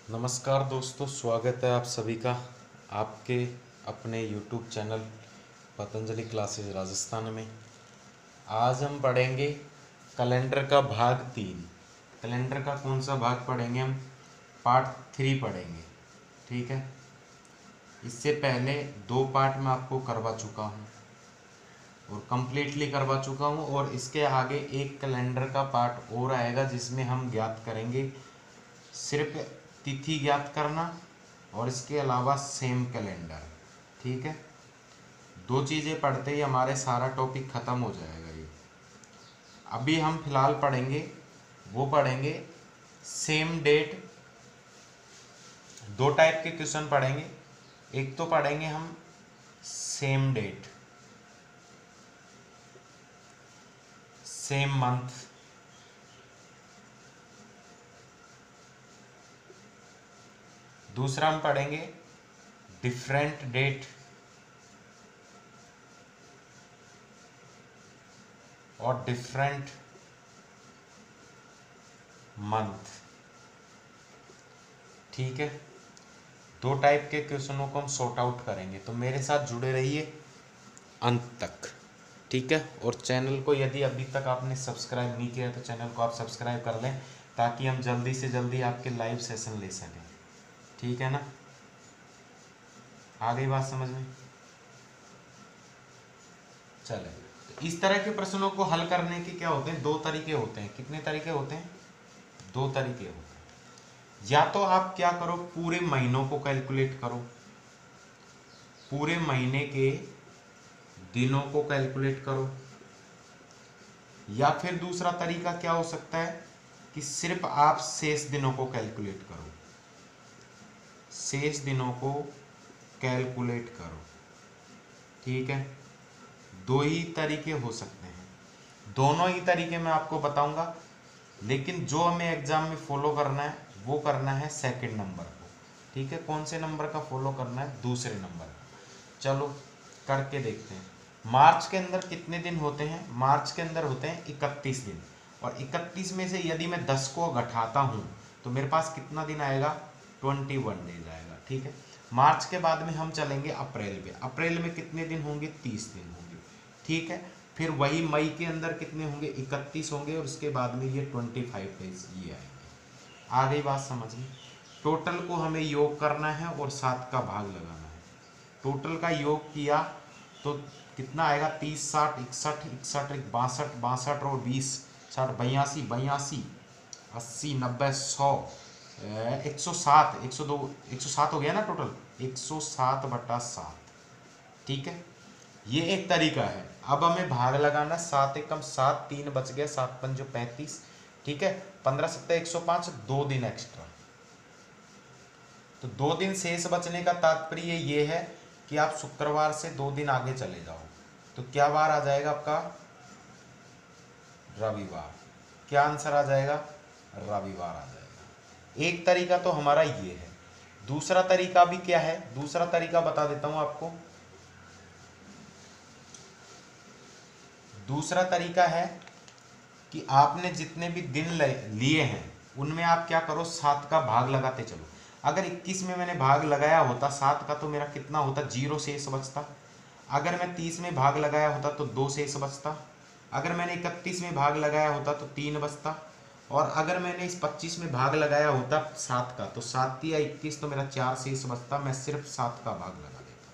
नमस्कार दोस्तों, स्वागत है आप सभी का आपके अपने YouTube channel Patanjali classes Rajasthan में। आज हम पढ़ेंगे कैलेंडर का भाग 3। कैलेंडर का कौन सा भाग पढ़ेंगे? हम पार्ट 3 पढ़ेंगे। ठीक है, इससे पहले 2 पार्ट मैं आपको करवा चुका हूँ और कंप्लीटली करवा चुका हूँ, और इसके आगे एक कैलेंडर का पार्ट और आएगा जिसमें हम ज्ञात करेंगे सिर्फ तिथि ज्ञात करना और इसके अलावा सेम कैलेंडर। ठीक है, 2 चीज़ें पढ़ते ही हमारे सारा टॉपिक ख़त्म हो जाएगा। ये अभी हम फिलहाल पढ़ेंगे सेम डेट। 2 टाइप के क्वेश्चन पढ़ेंगे। एक तो पढ़ेंगे हम सेम डेट, सेम मंथ, दूसरा हम पढ़ेंगे डिफरेंट डेट और डिफरेंट मंथ। ठीक है, 2 टाइप के क्वेश्चनों को हम सॉर्ट आउट करेंगे, तो मेरे साथ जुड़े रहिए अंत तक। ठीक है, और चैनल को यदि अभी तक आपने सब्सक्राइब नहीं किया तो चैनल को आप सब्सक्राइब कर लें ताकि हम जल्दी से जल्दी आपके लाइव सेशन ले सकें। ठीक है ना, आ गई बात समझ में? चले, तो इस तरह के प्रश्नों को हल करने के क्या होते हैं? 2 तरीके होते हैं। कितने तरीके होते हैं? 2 तरीके होते हैं। या तो आप क्या करो, पूरे महीनों को कैलकुलेट करो, पूरे महीने के दिनों को कैलकुलेट करो, या फिर दूसरा तरीका क्या हो सकता है कि सिर्फ आप शेष दिनों को कैलकुलेट करो, शेष दिनों को कैलकुलेट करो। ठीक है, 2 ही तरीके हो सकते हैं। दोनों ही तरीके मैं आपको बताऊंगा, लेकिन जो हमें एग्जाम में फॉलो करना है वो करना है सेकंड नंबर को। ठीक है, कौन से नंबर का फॉलो करना है? दूसरे नंबर का। चलो करके देखते हैं। मार्च के अंदर कितने दिन होते हैं? मार्च के अंदर होते हैं 31 दिन, और 31 में से यदि मैं 10 को घटाता हूँ तो मेरे पास कितना दिन आएगा? 21 डेज आएगा। ठीक है, मार्च के बाद में हम चलेंगे अप्रैल में। अप्रैल में कितने दिन होंगे? 30 दिन होंगे। ठीक है, फिर वही मई के अंदर कितने होंगे? 31 होंगे, और उसके बाद में ये 25 डेज ये आएंगे। आ गई बात समझ में? टोटल को हमें योग करना है और 7 का भाग लगाना है। टोटल का योग किया तो कितना आएगा? 30, 60, 61, 61, 62, 62 और 20, 60, 82, 82, 80, 90, 100, 107, 102, 107 हो गया ना टोटल? 107/7। ठीक है, ये एक तरीका है। अब हमें भाग लगाना, 7 एकम 7, 3 बच गया, 7 पंजो 35। ठीक है, 15 सत्ते 105, 2 दिन एक्स्ट्रा। तो 2 दिन शेष बचने का तात्पर्य ये है कि आप शुक्रवार से 2 दिन आगे चले जाओ, तो क्या वार आ जाएगा आपका? रविवार। क्या आंसर आ जाएगा? रविवार आ जाएगा। एक तरीका तो हमारा ये है। दूसरा तरीका भी क्या है? दूसरा तरीका बता देता हूं आपको। दूसरा तरीका है कि आपने जितने भी दिन लिए हैं उनमें आप क्या करो, 7 का भाग लगाते चलो। अगर 21 में मैंने भाग लगाया होता 7 का तो मेरा कितना होता? 0 शेष बचता। अगर मैं 30 में भाग लगाया होता तो 2 शेष बचता। अगर मैंने 31 में भाग लगाया होता तो 3 बचता। और अगर मैंने इस 25 में भाग लगाया होता 7 का तो 7 या 21 तो मेरा 4 शेष बचता। मैं सिर्फ 7 का भाग लगा देता।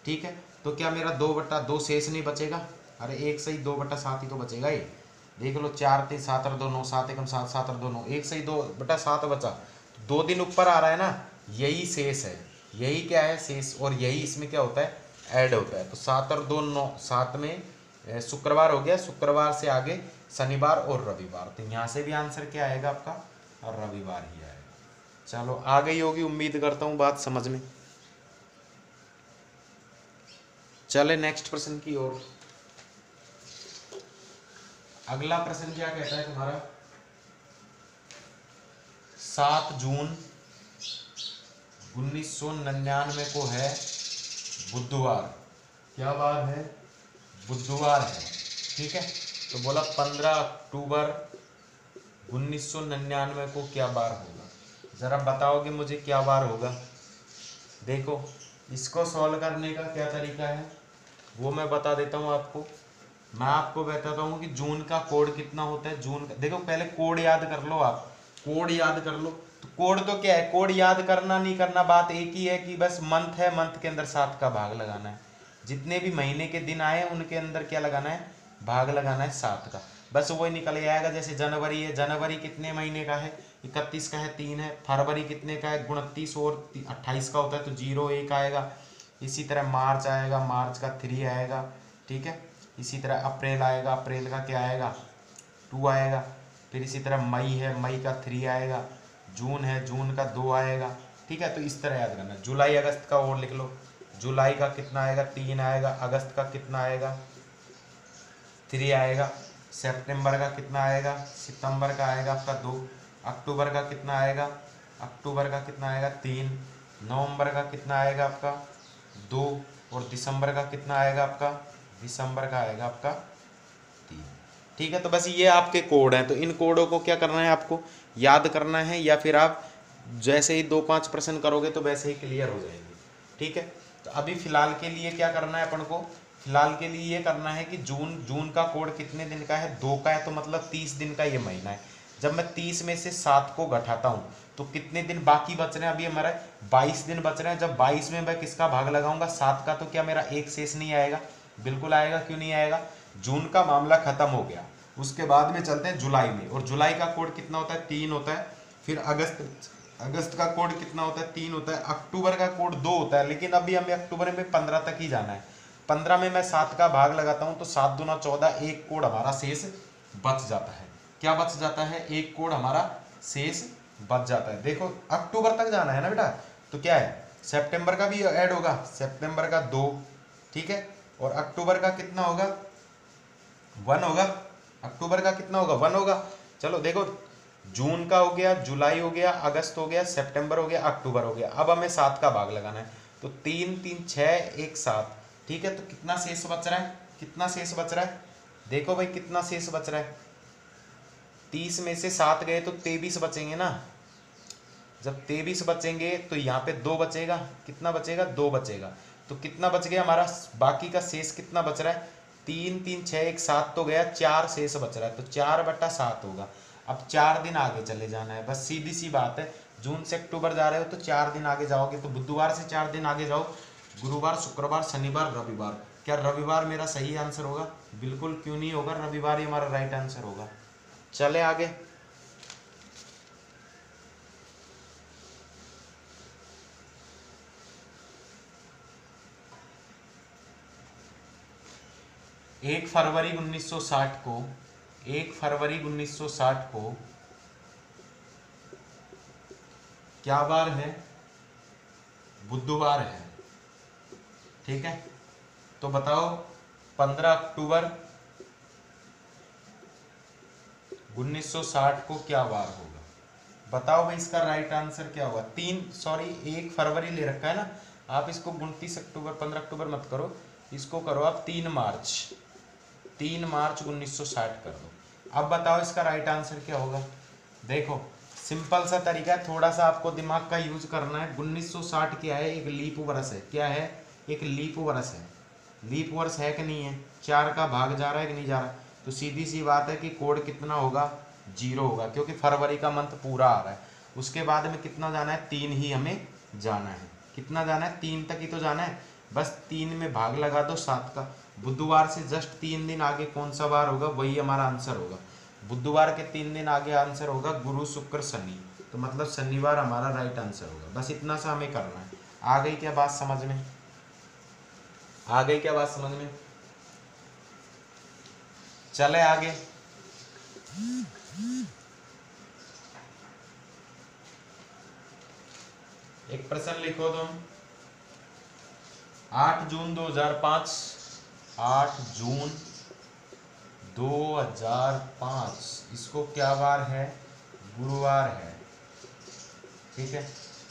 ठीक है, तो क्या मेरा 2/2 शेष नहीं बचेगा? अरे एक सही 2/7 ही तो बचेगा। ये देख लो, 4 3 7 और 2 9, 7 एकम 7, 7 और 2 9, एक सही 2/7 बचा। 2 दिन ऊपर आ रहा है ना, यही शेष है। यही क्या है? शेष। और यही इसमें क्या होता है? ऐड होता है। तो 7 और 2 9, 7 में शुक्रवार हो गया, शुक्रवार से आगे शनिवार और रविवार, तो यहाँ से भी आंसर क्या आएगा आपका? और रविवार ही आएगा। चलो, आ गई होगी, उम्मीद करता हूँ बात समझ में। चले नेक्स्ट प्रश्न की ओर। अगला प्रश्न क्या कहता है तुम्हारा? 7 जून 1999 को है बुधवार। क्या बार है? बुधवार है। ठीक है, तो बोला 15 अक्टूबर 1999 को क्या बार होगा? जरा बताओगे मुझे क्या बार होगा। देखो इसको सॉल्व करने का क्या तरीका है वो मैं बता देता हूँ आपको। मैं आपको बताता हूँ कि जून का कोड कितना होता है। जून का देखो, पहले कोड याद कर लो आप, कोड याद कर लो। तो कोड तो क्या है, कोड याद करना नहीं करना बात एक ही है कि बस मंथ है, मंथ के अंदर 7 का भाग लगाना है। जितने भी महीने के दिन आए उनके अंदर क्या लगाना है, भाग लगाना है 7 का। बस वही निकल आएगा। जैसे जनवरी है, जनवरी कितने महीने का है, 31 का है, 3 है। फरवरी कितने का है, 29 और 28 का होता है तो 0 1 आएगा। इसी तरह मार्च आएगा, मार्च का 3 आएगा, ठीक है। इसी तरह अप्रैल आएगा, अप्रैल का क्या आएगा, 2 आएगा। फिर इसी तरह मई है, मई का 3 आएगा। जून है, जून का 2 आएगा, ठीक है। तो इस तरह याद करना। जुलाई अगस्त का और लिख लो, जुलाई का कितना आएगा, 3 आएगा। अगस्त का कितना आएगा, 3 आएगा। सितंबर का कितना आएगा, सितंबर का आएगा आपका 2। अक्टूबर का कितना आएगा, अक्टूबर का कितना आएगा, 3। नवंबर का कितना आएगा आपका 2। और दिसंबर का कितना आएगा आपका, दिसंबर का आएगा आपका 3, ठीक है। तो बस ये आपके कोड हैं। तो इन कोडों को क्या करना है, आपको याद करना है, या फिर आप जैसे ही 2-5 प्रश्न करोगे तो वैसे ही क्लियर हो जाएंगे, ठीक है। तो अभी फिलहाल के लिए क्या करना है अपन को, फिलहाल के लिए ये करना है कि जून का कोड कितने दिन का है, 2 का है। तो मतलब 30 दिन का ये महीना है। जब मैं 30 में से 7 को घटाता हूँ तो कितने दिन बाकी बच रहे हैं, अभी हमारा 22 दिन बच रहे हैं। जब 22 में मैं किसका भाग लगाऊंगा, 7 का, तो क्या मेरा एक शेष नहीं आएगा, बिल्कुल आएगा। क्यों नहीं आएगा, जून का मामला खत्म हो गया। उसके बाद में चलते हैं जुलाई में, और जुलाई का कोड कितना होता है, 3 होता है। फिर अगस्त का कोड कितना होता है, 3 होता है। अक्टूबर का कोड 2 होता है, लेकिन अभी हमें अक्टूबर में 15 तक ही जाना है। 15 में मैं 7 का भाग लगाता हूँ तो 7 दूना 14, एक कोड हमारा शेष बच जाता है। क्या बच जाता है, एक कोड हमारा शेष बच जाता है। देखो अक्टूबर तक जाना है ना बेटा, तो क्या है, सितंबर का भी ऐड होगा, सितंबर का 2, ठीक है। और अक्टूबर का कितना होगा, 1 होगा। अक्टूबर का कितना होगा, 1 होगा। चलो देखो, जून का हो गया, जुलाई हो गया, अगस्त हो गया, सितंबर हो गया, अक्टूबर हो गया। अब हमें 7 का भाग लगाना है। तो 3 3 6 1 7, ठीक है। तो कितना शेष बच रहा है, कितना शेष बच रहा है, देखो भाई कितना शेष बच रहा है। 30 में से 7 गए तो 23 बचेंगे ना। जब 23 बचेंगे तो यहाँ पे 2 बचेगा, कितना बचेगा, 2 बचेगा। तो कितना बच गया हमारा, बाकी का शेष कितना बच रहा है, 3 3 6 1 7 तो गया, 4 शेष बच रहा है। तो 4/7 होगा। अब 4 दिन आगे चले जाना है, बस सीधी सी बात है। जून से अक्टूबर जा रहे हो तो 4 दिन आगे जाओगे, तो बुधवार से 4 दिन आगे जाओ, गुरुवार, शुक्रवार, शनिवार, रविवार। क्या रविवार मेरा सही आंसर होगा, बिल्कुल क्यों नहीं होगा, रविवार ही हमारा राइट आंसर होगा। चले आगे। एक फरवरी 1960 को, 1 फरवरी 1960 को क्या बार है, बुधवार है, ठीक है। तो बताओ 15 अक्टूबर 1960 को क्या वार होगा, बताओ भाई इसका राइट आंसर क्या होगा। 1 फरवरी ले रखा है ना, आप इसको 29 अक्टूबर 15 अक्टूबर मत करो, इसको करो आप 3 मार्च 1960 कर दो। अब बताओ इसका राइट आंसर क्या होगा। देखो सिंपल सा तरीका है, थोड़ा सा आपको दिमाग का यूज करना है। 1960 क्या है, एक लीप वर्ष है। क्या है, एक लीप वर्ष है। लीप वर्ष है कि नहीं है, 4 का भाग जा रहा है कि नहीं जा रहा। तो सीधी सी बात है कि कोड कितना होगा, 0 होगा, क्योंकि फरवरी का मंथ पूरा आ रहा है। उसके बाद में कितना जाना है, 3 ही हमें जाना है। कितना जाना है, 3 तक ही तो जाना है। बस 3 में भाग लगा दो 7 का। बुधवार से जस्ट 3 दिन आगे कौन सा बार होगा, वही हमारा आंसर होगा। बुधवार के 3 दिन आगे आंसर होगा गुरु शुक्र शनि, तो मतलब शनिवार हमारा राइट आंसर होगा। बस इतना सा हमें करना है। आ गई क्या बात समझ में, आ गई क्या बात समझ में। चले आगे। एक प्रश्न लिखो तुम। 8 जून 2005, 8 जून 2005 इसको क्या वार है, गुरुवार है, ठीक है।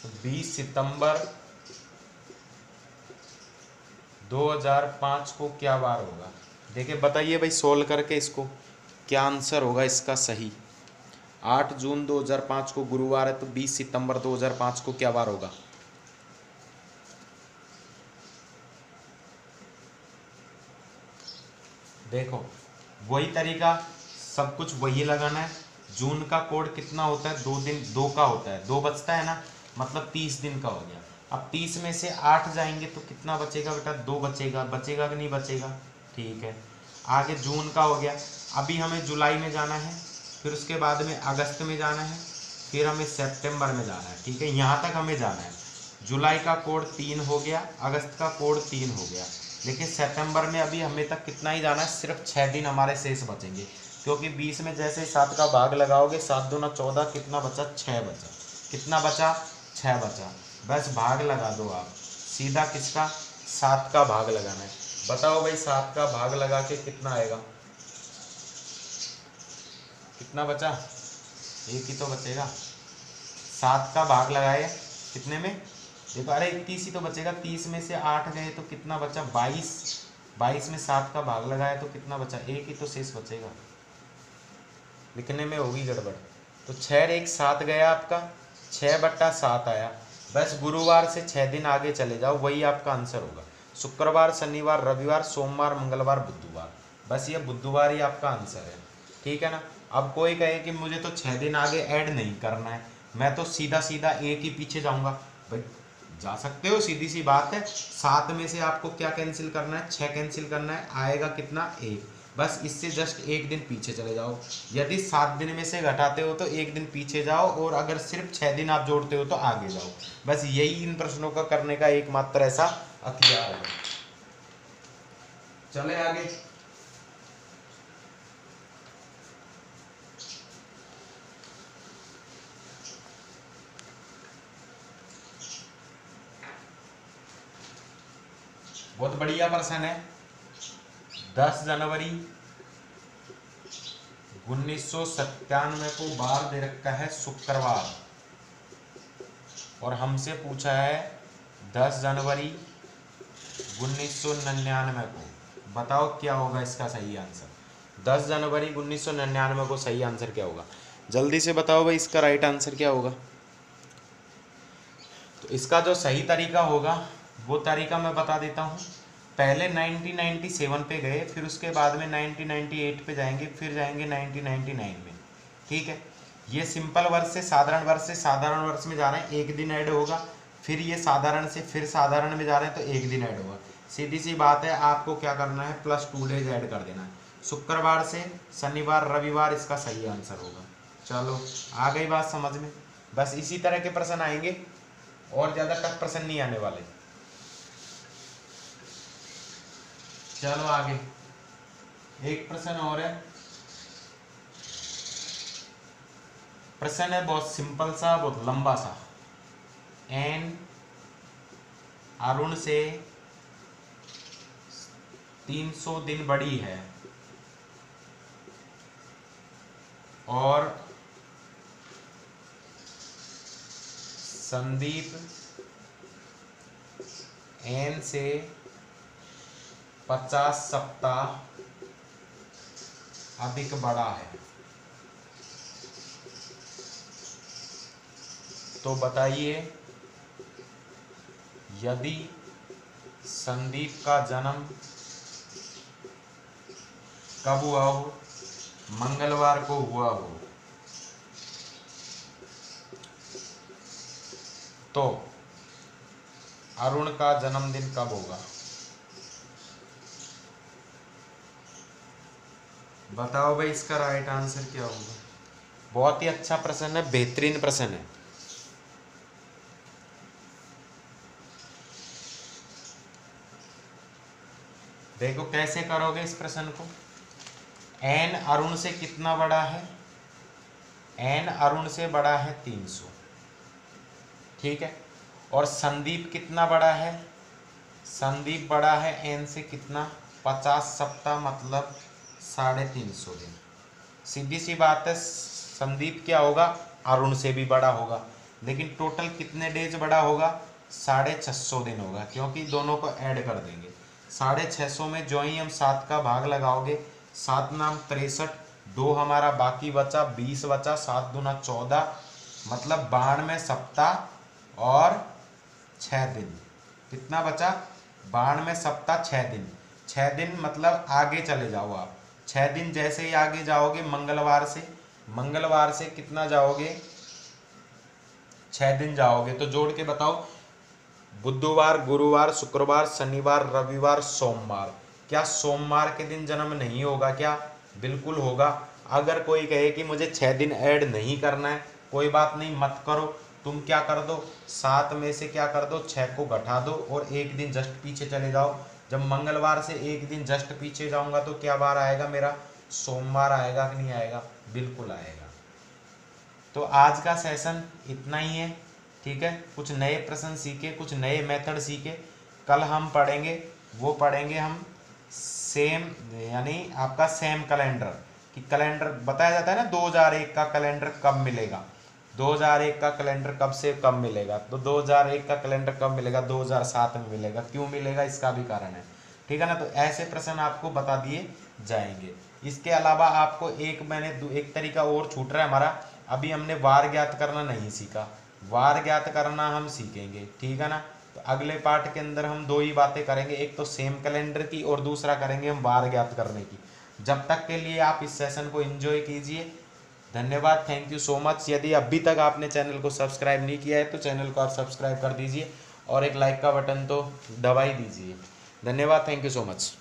तो 20 सितंबर 2005 को क्या वार होगा। देखिए बताइए भाई, सोल्व करके इसको क्या आंसर होगा इसका सही। 8 जून 2005 को गुरुवार है, तो 20 सितंबर 2005 को क्या वार होगा? देखो वही तरीका, सब कुछ वही लगाना है। जून का कोड कितना होता है? 2 दिन, 2 का होता है, 2 बचता है ना, मतलब 30 दिन का हो गया। अब 30 में से 8 जाएंगे तो कितना बचेगा बेटा? 2 बचेगा। बचेगा कि नहीं बचेगा? ठीक है। आगे जून का हो गया। अभी हमें जुलाई में जाना है, फिर उसके बाद में अगस्त में जाना है, फिर हमें सितंबर में जाना है। ठीक है, यहाँ तक हमें जाना है। जुलाई का कोड 3 हो गया, अगस्त का कोड 3 हो गया, लेकिन सितंबर में अभी हमें तक कितना ही जाना है? सिर्फ 6 दिन हमारे शेष बचेंगे, क्योंकि 20 में जैसे 7 का भाग लगाओगे, 7 दूना 14, कितना बचा? 6 बचा। कितना बचा? 6 बचा। बस भाग लगा दो आप सीधा, किसका? 7 का भाग लगाना है। बताओ भाई, 7 का भाग लगा के कितना आएगा? कितना बचा? एक ही तो बचेगा। 7 का भाग लगाए कितने में? देखो, अरे 31 ही तो बचेगा। 30 में से 8 गए तो कितना बचा? 22। 22 में 7 का भाग लगाया तो कितना बचा? एक ही तो शेष बचेगा। लिखने में होगी गड़बड़। तो 6 एक 7 गया आपका, 6/7 आया। बस गुरुवार से 6 दिन आगे चले जाओ, वही आपका आंसर होगा। शुक्रवार, शनिवार, रविवार, सोमवार, मंगलवार, बुधवार। बस ये बुधवार ही आपका आंसर है। ठीक है ना। अब कोई कहे कि मुझे तो 6 दिन आगे ऐड नहीं करना है, मैं तो सीधा सीधा एक ही पीछे जाऊंगा। भाई जा सकते हो, सीधी सी बात है। 7 में से आपको क्या कैंसिल करना है? 6 कैंसिल करना है, आएगा कितना? 1। बस इससे जस्ट एक दिन पीछे चले जाओ। यदि 7 दिन में से घटाते हो तो एक दिन पीछे जाओ, और अगर सिर्फ 6 दिन आप जोड़ते हो तो आगे जाओ। बस यही इन प्रश्नों का करने का एकमात्र ऐसा हथियार है। चले आगे। बहुत बढ़िया प्रश्न है। 10 जनवरी 1997 को बार दे रखा है शुक्रवार, और हमसे पूछा है 10 जनवरी 1999 को। बताओ क्या होगा इसका सही आंसर? 10 जनवरी 1999 को सही आंसर क्या होगा? जल्दी से बताओ भाई, इसका राइट आंसर क्या होगा? तो इसका जो सही तरीका होगा वो तरीका मैं बता देता हूँ। पहले 1997 पे गए, फिर उसके बाद में 1998 पे जाएंगे, फिर जाएंगे 1999 में। ठीक है, ये सिंपल वर्ष से साधारण वर्ष से साधारण वर्ष में जा रहे हैं, एक दिन ऐड होगा। फिर ये साधारण से फिर साधारण में जा रहे हैं तो एक दिन ऐड होगा। सीधी सी बात है, आपको क्या करना है? +2 डेज ऐड कर देना है। शुक्रवार से शनिवार, रविवार इसका सही आंसर होगा। चलो आ गई बात समझ में। बस इसी तरह के प्रश्न आएंगे, और ज़्यादा टफ प्रश्न नहीं आने वाले। चलो आगे, एक प्रश्न और है। प्रश्न है बहुत सिंपल सा, बहुत लंबा सा। एन अरुण से 300 दिन बड़ी है, और संदीप एन से 50 सप्ताह अधिक बड़ा है। तो बताइए, यदि संदीप का जन्म कब हुआ हो? मंगलवार को हुआ हो, तो अरुण का जन्मदिन कब होगा? बताओ भाई, इसका राइट आंसर क्या होगा? बहुत ही अच्छा प्रश्न है, बेहतरीन प्रश्न है। देखो कैसे करोगे इस प्रश्न को। एन अरुण से कितना बड़ा है? एन अरुण से बड़ा है 300। ठीक है, और संदीप कितना बड़ा है? संदीप बड़ा है एन से कितना? 50 सप्ताह, मतलब 350 दिन। सीधी सी बात है, संदीप क्या होगा? अरुण से भी बड़ा होगा, लेकिन टोटल कितने डेज बड़ा होगा? 650 दिन होगा, क्योंकि दोनों को ऐड कर देंगे। 650 में जो ही हम 7 का भाग लगाओगे, 7 नाम 63, 2 हमारा बाकी बचा, 20 बचा, 7 दूना 14, मतलब 92 सप्ताह और 6 दिन। कितना बचा? 92 सप्ताह 6 दिन। 6 दिन मतलब आगे चले जाओ आप। 6 दिन जैसे ही आगे जाओगे मंगलवार से कितना जाओगे? 6 दिन जाओगे तो जोड़ के बताओ। बुधवार, गुरुवार, शुक्रवार, शनिवार, रविवार, सोमवार। क्या सोमवार के दिन जन्म नहीं होगा क्या? बिल्कुल होगा। अगर कोई कहे कि मुझे 6 दिन ऐड नहीं करना है, कोई बात नहीं, मत करो। तुम क्या कर दो, 7 में से क्या कर दो, 6 को घटा दो और एक दिन जस्ट पीछे चले जाओ। जब मंगलवार से एक दिन जस्ट पीछे जाऊंगा तो क्या बार आएगा मेरा? सोमवार आएगा कि नहीं आएगा? बिल्कुल आएगा। तो आज का सेशन इतना ही है, ठीक है। कुछ नए प्रश्न सीखे, कुछ नए मेथड सीखे। कल हम पढ़ेंगे, वो पढ़ेंगे हम सेम, यानी आपका सेम कैलेंडर, कि कैलेंडर बताया जाता है ना 2001 का कैलेंडर कब मिलेगा, 2001 का कैलेंडर कब से कब मिलेगा, तो 2001 का कैलेंडर कब मिलेगा? 2007 में मिलेगा। क्यों मिलेगा? इसका भी कारण है, ठीक है ना। तो ऐसे प्रश्न आपको बता दिए जाएंगे। इसके अलावा आपको एक तरीका और छूट रहा है हमारा। अभी हमने वार ज्ञात करना नहीं सीखा, वार ज्ञात करना हम सीखेंगे, ठीक है ना। तो अगले पार्ट के अंदर हम 2 ही बातें करेंगे, एक तो सेम कैलेंडर की और दूसरा करेंगे हम वार ज्ञात करने की। जब तक के लिए आप इस सेशन को एंजॉय कीजिए। धन्यवाद, थैंक यू सो मच। यदि अभी तक आपने चैनल को सब्सक्राइब नहीं किया है तो चैनल को आप सब्सक्राइब कर दीजिए और एक लाइक का बटन तो दबा ही दीजिए। धन्यवाद, थैंक यू सो मच।